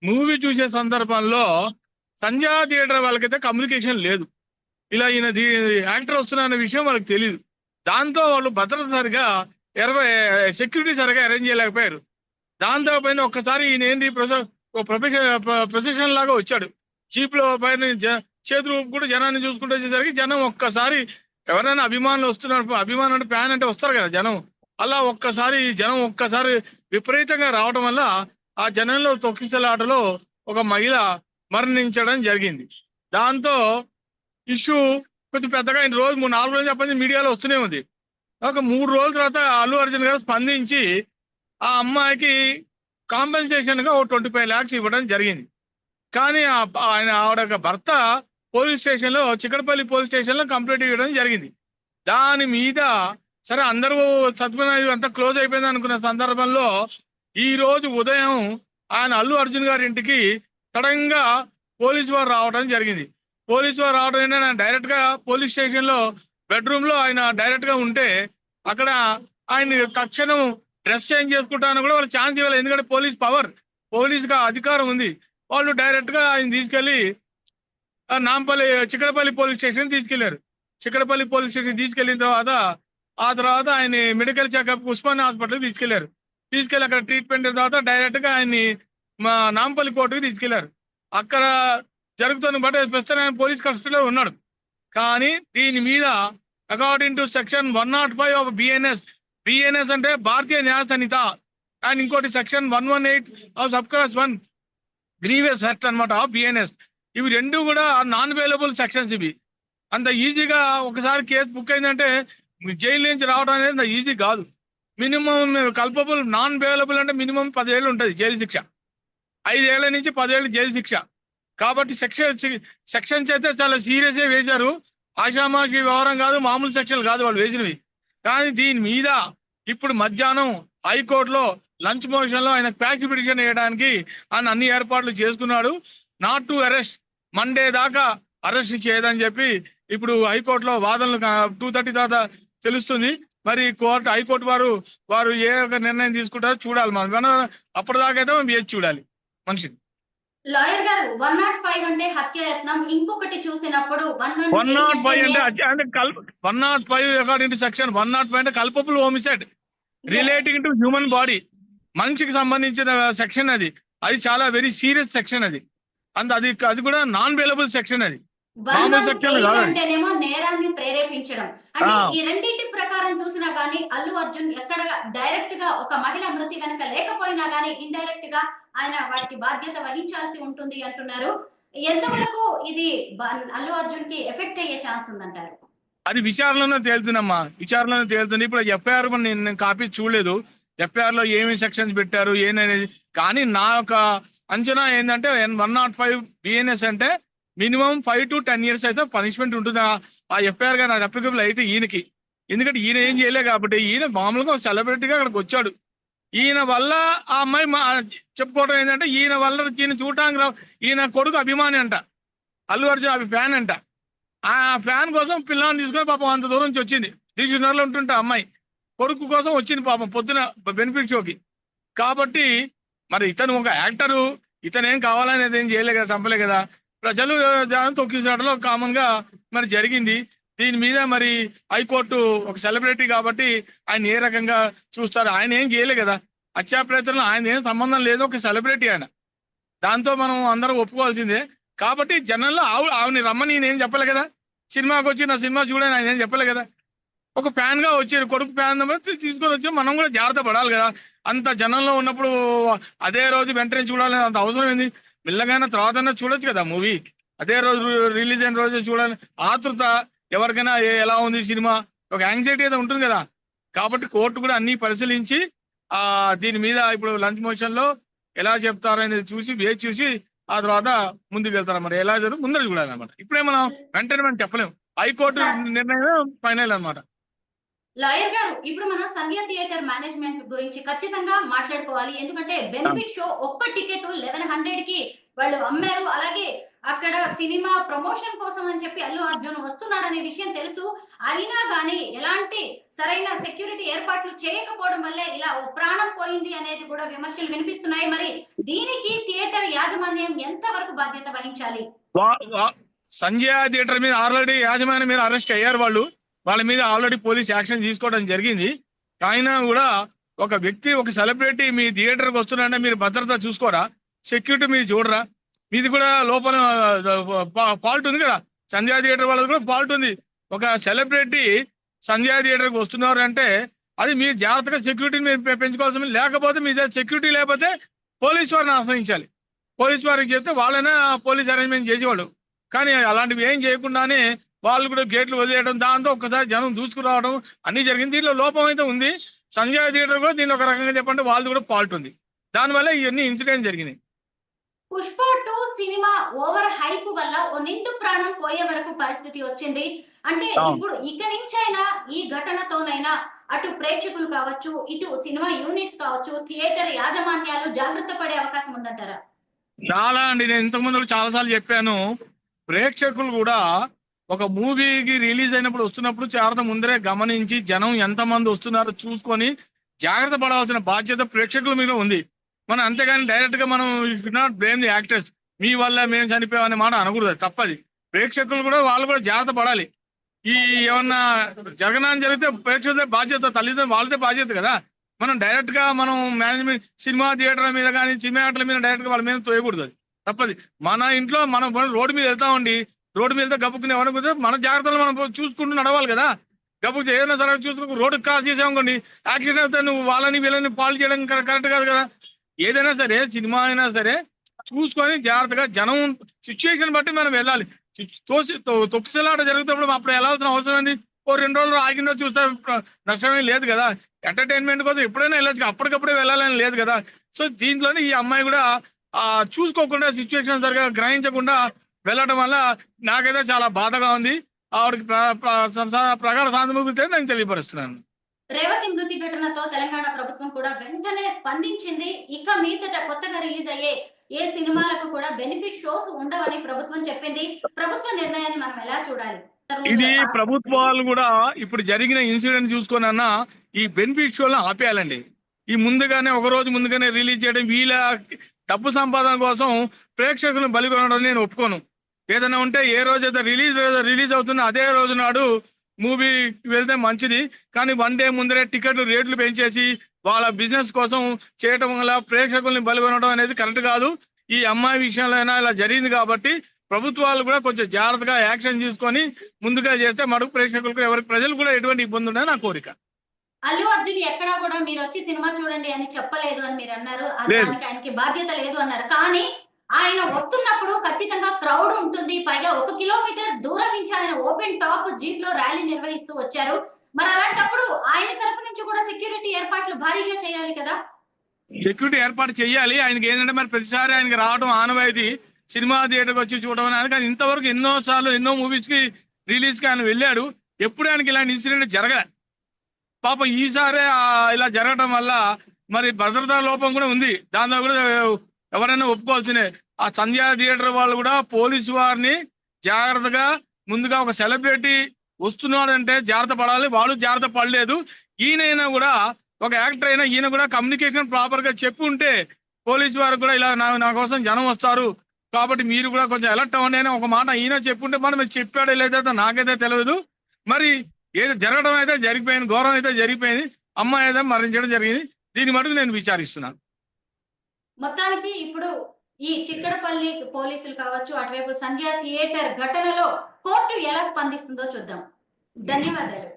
Movie చూసే సందర్భంలో సంధ్యా theatre వాళ్ళకైతే కమ్యూనికేషన్ లేదు. ఇలా ఈయన యాక్టర్ వస్తున్న అనే విషయం వాళ్ళకి తెలియదు. దాంతో వాళ్ళు భద్రత సరిగా సెక్యూరిటీ సరిగా అరేంజ్ చేయలేకపోయారు. దాంతో పైన ఒక్కసారి ఈయన ఏంటి ప్రొఫెషన్ లాగా వచ్చాడు. చీప్ లో పైన చేతులు ఊపుకుంటూ జనాన్ని చూసుకుంటూ వచ్చేసరికి జనం ఒక్కసారి ఎవరైనా అభిమానులు వస్తున్నారు, అభిమానం అంటే ఫ్యాన్ అంటే వస్తారు కదా జనం, అలా జనం ఒక్కసారి విపరీతంగా రావడం వల్ల ఆ జనంలో తొక్కిసలాటలో ఒక మహిళ మరణించడం జరిగింది. దాంతో ఇష్యూ కొంచెం పెద్దగా రోజు 4 రోజులు చెప్పండి మీడియాలో వస్తూనే ఉంది. ఒక 3 రోజుల తర్వాత అల్లు అర్జున్ గారు స్పందించి ఆ అమ్మాయికి కాంపెన్సేషన్ గా 25 lakhs ఇవ్వడం జరిగింది. కానీ ఆవిడ భర్త పోలీస్ స్టేషన్ లో, చిక్కడపల్లి పోలీస్ స్టేషన్ లో కంప్లైంట్ ఇవ్వడం జరిగింది. దాని మీద సరే అందరూ సత్యనారాయణ అంతా క్లోజ్ అయిపోయింది అనుకున్న సందర్భంలో ఈ రోజు ఉదయం ఆయన అల్లు అర్జున్ గారి ఇంటికి సడన్ గా పోలీసు వారు రావడం జరిగింది. పోలీసు వారు రావడం ఏంటంటే డైరెక్ట్ గా పోలీస్ స్టేషన్ లో బెడ్రూమ్ లో ఆయన డైరెక్ట్ గా ఉంటే అక్కడ ఆయన తక్షణం డ్రెస్ చేంజ్ చేసుకుంటాను కూడా వాళ్ళు ఛాన్స్ ఇవ్వాలి. ఎందుకంటే పోలీస్ గా అధికారం ఉంది. వాళ్ళు డైరెక్ట్ గా ఆయన తీసుకెళ్లి చిక్కడపల్లి పోలీస్ స్టేషన్ తీసుకెళ్లారు. చిక్కడపల్లి పోలీస్ స్టేషన్ తీసుకెళ్లిన తర్వాత ఆయన మెడికల్ చెకప్ ఉస్మాన్ హాస్పిటల్ తీసుకెళ్లారు. తీసుకెళ్లి అక్కడ ట్రీట్మెంట్ తర్వాత డైరెక్ట్ గా ఆయన్ని నాంపల్లి కోర్టుకి తీసుకెళ్లారు. అక్కడ జరుగుతున్న బట్ ప్రస్తుతం ఆయన పోలీస్ కస్టడీలో ఉన్నాడు. కానీ దీని మీద according to section 105 of BNS అంటే భారతీయ న్యాయ సంహిత అండ్ ఇంకోటి section 118 of sub class 1 grievous act అనమాట ఆఫ్ బిఎన్ఎస్. ఇవి రెండు కూడా నాన్ అవైలబుల్ సెక్షన్స్. ఇవి అంత ఈజీగా ఒకసారి కేసు బుక్ అయిందంటే జైలు నుంచి రావడం అనేది అంత ఈజీ కాదు. మినిమం కల్పబుల్ నాన్ అవైలబుల్ అంటే మినిమం 10 ఏళ్ళు ఉంటుంది జైలు శిక్ష. 5 ఏళ్ల నుంచి 10 ఏళ్ళు జైలు శిక్ష. కాబట్టి సెక్షన్స్ అయితే చాలా సీరియస్ గా వేశారు. ఆషామాషి వ్యవహారం కాదు, మామూలు సెక్షన్లు కాదు వాళ్ళు వేసినవి. కానీ దీని మీద ఇప్పుడు మధ్యాహ్నం హైకోర్టులో లంచ్ మోషన్ లో ఆయన ప్యాక్ పిటిషన్ వేయడానికి ఆయన అన్ని ఏర్పాట్లు చేసుకున్నాడు. నాట్ టు అరెస్ట్, మండే దాకా అరెస్ట్ చేయదని చెప్పి ఇప్పుడు హైకోర్టులో వాదనలు 2:30 తర్వాత తెలుస్తుంది. మరి హైకోర్టు వారు ఏ ఒక నిర్ణయం తీసుకుంటారో చూడాలి. మనం అప్పటిదాకా అయితే మనం వేచి చూడాలి మనిషిని. లాయర్ గారు 105 అంటే హత్యాయత్నం, ఇంకొకటి చూసినప్పుడు 105 అంటే 105 అకార్డింగ్ టు సెక్షన్ 105 అంటే culpable homicide relating to human body, మనిషికి సంబంధించిన సెక్షన్ అది చాలా వెరీ సీరియస్ సెక్షన్ అది. అది కూడా నాన్ అవైలబుల్ సెక్షన్. అది మామూలు సెక్షన్ అంటేనేమో నేరాన్ని ప్రేరేపించడం. అంటే ఈ రెండింటి ప్రకారం చూసినా గానీ అల్లు అర్జున్ ఎక్కడ డైరెక్ట్ గా ఒక మహిళ మృతి కనుక లేకపోయినా గానీ ఇండైరెక్ట్ గా ఆయన వాటికి బాధ్యత వహించాల్సి ఉంటుంది అంటున్నారు. ఎంతవరకు ఇది అల్లు అర్జున్ కి ఎఫెక్ట్ అయ్యే ఛాన్స్ ఉందంటారు? అది విచారణలో తేలుతుందమ్మా, విచారణలో తేలుతుంది. ఇప్పుడు ఎఫ్ఐఆర్ నేను కాపీ చూడలేదు, ఎఫ్ఐఆర్ లో ఏమేమి సెక్షన్స్ పెట్టారు ఏందనేది. కానీ నా యొక్క అంచనా ఏంటంటే 105 బిఎన్ఎస్ అంటే మినిమం 5 to 10 years అయితే పనిష్మెంట్ ఉంటుంది. ఆ ఎఫ్ఐఆర్ గా నాకు అప్లికబుల్ అయితే ఈయనకి. ఎందుకంటే ఈయన ఏం చేయలే కాబట్టి, ఈయన మామూలుగా సెలబ్రిటీగా అక్కడికి వచ్చాడు. ఈయన వల్ల ఆ అమ్మాయి చెప్పుకోవడం ఏంటంటే ఈయన చూడటానికి ఈయన కొడుకు అభిమాని అంట, అల్లు అర్జున్ ఫ్యాన్ అంట. ఆ ఫ్యాన్ కోసం పిల్లని తీసుకొని పాపం అంత దూరం నుంచి వచ్చింది. దిల్సుఖ్నగర్లో ఉంటుంటే అమ్మాయి కొడుకు కోసం వచ్చింది పాపం పొద్దున బెనిఫిట్ షోకి. కాబట్టి మరి ఇతను ఒక యాక్టరు, ఇతను ఏం కావాలనేది ఏం చేయలే కదా, చంపలే కదా. ప్రజలు తొక్కిసలాటలో కామన్ గా మరి జరిగింది. దీని మీద మరి హైకోర్టు ఒక సెలబ్రిటీ కాబట్టి ఆయన ఏ రకంగా చూస్తారు? ఆయన ఏం చేయలే కదా, హత్యా ప్రయత్నంలో ఆయన ఏం సంబంధం లేదు, ఒక సెలబ్రిటీ ఆయన. దాంతో మనం అందరం ఒప్పుకోవాల్సిందే. కాబట్టి జనంలో ఆవిని రమ్మని నేనేం చెప్పలే కదా, సినిమాకి వచ్చి నా సినిమా చూడని ఆయన ఏం చెప్పలే కదా. ఒక ఫ్యాన్ గా వచ్చారు, కొడుకు ఫ్యాన్ తీసుకొని వచ్చి మనం కూడా జాగ్రత్త పడాలి కదా. అంత జనంలో ఉన్నప్పుడు అదే రోజు వెంటనే చూడాలని అంత అవసరం ఏంది? మెల్లగైనా తర్వాత చూడొచ్చు కదా మూవీ. అదే రోజు రిలీజ్ అయిన రోజు చూడాలి. ఆతృత ఎవరికైనా ఎలా ఉంది సినిమా, ఒక యాంగ్జైటీ అయితే ఉంటుంది కదా. కాబట్టి కోర్టు కూడా అన్ని పరిశీలించి దీని మీద ఇప్పుడు లంచ్ మోషన్ లో ఎలా చెప్తారనేది చూసి ఆ తర్వాత ముందుకు వెళ్తారు. మరి ఎలా ముందర చూడాలన్నమాట. ఇప్పుడే మనం వెంటనే మనం చెప్పలేము, హైకోర్టు నిర్ణయం ఫైనల్ అనమాట. లాయర్ గారు, ఇప్పుడు మనం సంధ్య థియేటర్ మేనేజ్మెంట్ గురించి ఖచ్చితంగా మాట్లాడుకోవాలి. ఎందుకంటే బెనిఫిట్ షో ఒక్క టికెట్ 1100 కి వాళ్ళు అమ్మారు. అలాగే అక్కడ సినిమా ప్రమోషన్ కోసం అని చెప్పి అల్లు అర్జున్ వస్తున్నాడనే విషయం తెలుసు. అయినా గానీ ఎలాంటి సరైన సెక్యూరిటీ ఏర్పాట్లు చేయకపోవడం వల్లే ఇలా ఓ ప్రాణం పోయింది అనేది కూడా విమర్శలు వినిపిస్తున్నాయి. మరి దీనికి థియేటర్ యాజమాన్యం ఎంత వరకు బాధ్యత వహించాలి? సంజయ్ థియేటర్ మీద ఆల్రెడీ యాజమాన్యం మీద అరెస్ట్ అయ్యారు వాళ్ళు. వాళ్ళ మీద ఆల్రెడీ పోలీస్ యాక్షన్ తీసుకోవడం జరిగింది. అయినా కూడా ఒక వ్యక్తి, ఒక సెలబ్రిటీ మీ థియేటర్కి వస్తున్నారంటే మీరు భద్రత చూసుకోరా? సెక్యూరిటీ మీరు చూడరా? మీది కూడా లోపల ఫాల్ట్ ఉంది కదా. సంధ్యా థియేటర్ వాళ్ళది కూడా ఫాల్ట్ ఉంది. ఒక సెలబ్రిటీ సంధ్యా థియేటర్కి వస్తున్నారు అంటే అది మీరు జాగ్రత్తగా సెక్యూరిటీని మీరు పెంచుకోవాల్సింది. లేకపోతే మీ సెక్యూరిటీ లేకపోతే పోలీస్ వారిని ఆశ్రయించాలి. పోలీస్ వారికి చెప్తే వాళ్ళైనా పోలీస్ అరేంజ్మెంట్ చేసేవాళ్ళు. కానీ అలాంటివి ఏం చేయకుండానే వాళ్ళు కూడా గేట్లు వదిలేయడం, దాంతో ఒక్కసారి జనం దూసుకురావడం అన్ని జరిగింది. దీంట్లో లోపం అయితే ఉంది. సంజయ్ థియేటర్ కూడా దీంట్లో ఒక రకంగా చెప్పంటే వాళ్ళది కూడా ఫాల్ట్ ఉంది. దానివల్ల ఇవన్నీ ఇన్సిడెంట్ జరిగినాయి. పుష్ప 2 సినిమా ఓవర్ హైప్ వల్ల ఓ నిండు ప్రాణం పోయే వరకు పరిస్థితి వచ్చింది. అంటే ఇప్పుడు ఇక నుంచైనా ఈ ఘటనతోనైనా అటు ప్రేక్షకులు కావచ్చు, ఇటు సినిమా యూనిట్స్ కావచ్చు, థియేటర్ యాజమాన్యాలు జాగ్రత్త పడే అవకాశం ఉందంటారా? చాలా అండి. నేను ఇంతకు ముందు చాలా సార్లు చెప్పాను. ప్రేక్షకులు కూడా ఒక మూవీకి రిలీజ్ అయినప్పుడు వస్తున్నప్పుడు చాలా ముందరే గమనించి జనం ఎంతమంది వస్తున్నారో చూసుకొని జాగ్రత్త పడాల్సిన బాధ్యత ప్రేక్షకుల మీద ఉంది. మనం అంతేగాని డైరెక్ట్ గా మనం should not blame the actors. మీ వల్ల మేము చనిపోయామనే మాట అనకూడదు, తప్పది. ప్రేక్షకులు కూడా వాళ్ళు కూడా జాగ్రత్త పడాలి. ఈ ఏమన్నా జరగనాన్ని జరిగితే ప్రేక్షకులే బాధ్యత, తల్లిదండ్రులు వాళ్ళదే బాధ్యత కదా. మనం డైరెక్ట్ గా మనం మేనేజ్మెంట్ సినిమా థియేటర్ల మీద కానీ సినిమా యాక్టర్ల మీద డైరెక్ట్ గా వాళ్ళ మీద తోయకూడదు, తప్పది. మన ఇంట్లో మనం రోడ్డు మీద వెళ్తామండి, రోడ్డు మీద గబుక్కుని ఎవరికి మన జాగ్రత్తలు మనం చూసుకుంటూ నడవాలి కదా. గబుక్కు ఏదైనా సరే చూసుకుని రోడ్డు క్రాస్ చేసామనుకోండి, యాక్సిడెంట్ అవుతా నువ్వు వాళ్ళని వీళ్ళని పాలు చేయడం కరెక్ట్ కాదు కదా. ఏదైనా సరే సినిమా అయినా సరే చూసుకొని జాగ్రత్తగా జనం సిచ్యువేషన్ బట్టి మనం వెళ్ళాలి. తొక్కిసలాట జరుగుతున్నప్పుడు అప్పుడు వెళ్ళాల్సిన అవసరం ఏంటి? ఓ 2 రోజులు ఆగిన చూస్తే నష్టమే లేదు కదా. ఎంటర్టైన్మెంట్ కోసం ఎప్పుడైనా వెళ్ళచ్చు, అప్పటికప్పుడే వెళ్ళాలని లేదు కదా. సో దీంట్లోనే ఈ అమ్మాయి కూడా చూసుకోకుండా సిచ్యువేషన్ సరిగా గ్రహించకుండా వెళ్ళడం వల్ల నాకైతే చాలా బాధగా ఉంది. ఆవిడకి ప్రగాఢ సానుభూతి నేను తెలియపరుస్తున్నాను. రేవతి మృతి ఘటనతో తెలంగాణ ప్రభుత్వం కూడా వెంటనే స్పందించింది. ఇక మీదట కొత్తగా రిలీజ్ అయ్యే ఏ సినిమాలకు కూడా బెనిఫిట్ షోస్ ఉండవని ప్రభుత్వం చెప్పింది. ప్రభుత్వ నిర్ణయాన్ని మనం ఎలా చూడాలి? ఇది ప్రభుత్వాలు కూడా ఇప్పుడు జరిగిన ఇన్సిడెంట్ చూసుకొని ఈ బెనిఫిట్ షోలను ఆపేయాలండి. ఈ ముందుగానే ఒక రోజు ముందుగానే రిలీజ్ చేయడం, వీళ్ళ డబ్బు సంపాదన కోసం ప్రేక్షకులను బలిగొనడం నేను ఒప్పుకోను. ఏదైనా ఉంటే ఏ రోజైతే రిలీజ్ అవుతుందో అదే రోజు నాడు మూవీ వెళ్తే మంచిది. కానీ 1 డే ముందరే టికెట్లు రేట్లు పెంచేసి వాళ్ళ బిజినెస్ కోసం చేయటం వల్ల ప్రేక్షకుల్ని బలిగొనడం అనేది కరెక్ట్ కాదు. ఈ అమ్మాయి విషయంలో అయినా ఇలా జరిగింది కాబట్టి ప్రభుత్వాలు కూడా కొంచెం జాగ్రత్తగా యాక్షన్ తీసుకొని ముందుగా చేస్తే మడుగు ప్రేక్షకులకు ఎవరికి ప్రజలు కూడా ఎటువంటి ఇబ్బంది ఉండదని నా కోరిక. అల్లు అర్జున్ ఎక్కడా కూడా మీరు వచ్చి సినిమా చూడండి అని చెప్పలేదు అని మీరు అన్నారు. దానికి ఆయనకి బాధ్యత లేదు అన్నారు. కానీ ఆయన వస్తున్నప్పుడు ఖచ్చితంగా క్రౌడ్ ఉంటుంది. పైగా 1 కిలోమీటర్ దూరం నుంచి ఆయన ఓపెన్ టాప్ జీప్ లో ర్యాలీ నిర్వహిస్తూ వచ్చారు. మరి అలాంటప్పుడు ఆయన తరఫు నుంచి కూడా సెక్యూరిటీ ఏర్పాట్లు భారీగా చేయాలి కదా. సెక్యూరిటీ ఏర్పాటు చేయాలి. ఆయనకి ఏంటంటే మరి ప్రతిసారి ఆయనకి రావడం ఆనవాయితీ, సినిమా థియేటర్కి వచ్చి చూడడం అనేది. కానీ ఇంతవరకు ఎన్నోసార్లు ఎన్నో మూవీస్ కి రిలీజ్ కి ఆయన వెళ్ళాడు. ఎప్పుడు ఆయనకి ఇలాంటి ఇన్సిడెంట్ జరగలే. పాపం ఈసారి ఇలా జరగడం వల్ల మరి భద్రతా లోపం కూడా ఉంది. దాంతో కూడా ఎవరైనా ఒప్పుకోవాల్సిందే. ఆ సంధ్యా థియేటర్ వాళ్ళు కూడా పోలీసు వారిని జాగ్రత్తగా ముందుగా ఒక సెలబ్రిటీ వస్తున్నాడంటే జాగ్రత్త పడాలి. వాళ్ళు జాగ్రత్త పడలేదు. ఈయనైనా కూడా ఒక యాక్టర్ అయినా ఈయన కూడా కమ్యూనికేషన్ ప్రాపర్ గా చెప్పి ఉంటే పోలీసు వారు కూడా ఇలా నా కోసం జనం వస్తారు కాబట్టి మీరు కూడా కొంచెం అలర్ట్ అవ్వండి అని ఒక మాట ఈయన చెప్పుంటే మనం చెప్పాడో లేదైతే నాకైతే తెలియదు. మరి ఏదో జరగడం అయితే జరిగిపోయింది, ఘోరం అయితే జరిగిపోయింది, అమ్మాయి అయితే మరణించడం జరిగింది. దీని మటుకు నేను విచారిస్తున్నాను. మొత్తానికి ఇప్పుడు ఈ చిక్కడపల్లి పోలీసులు కావచ్చు, అటువైపు సంధ్యా థియేటర్ ఘటనలో కోర్టు ఎలా స్పందిస్తుందో చూద్దాం. ధన్యవాదాలు.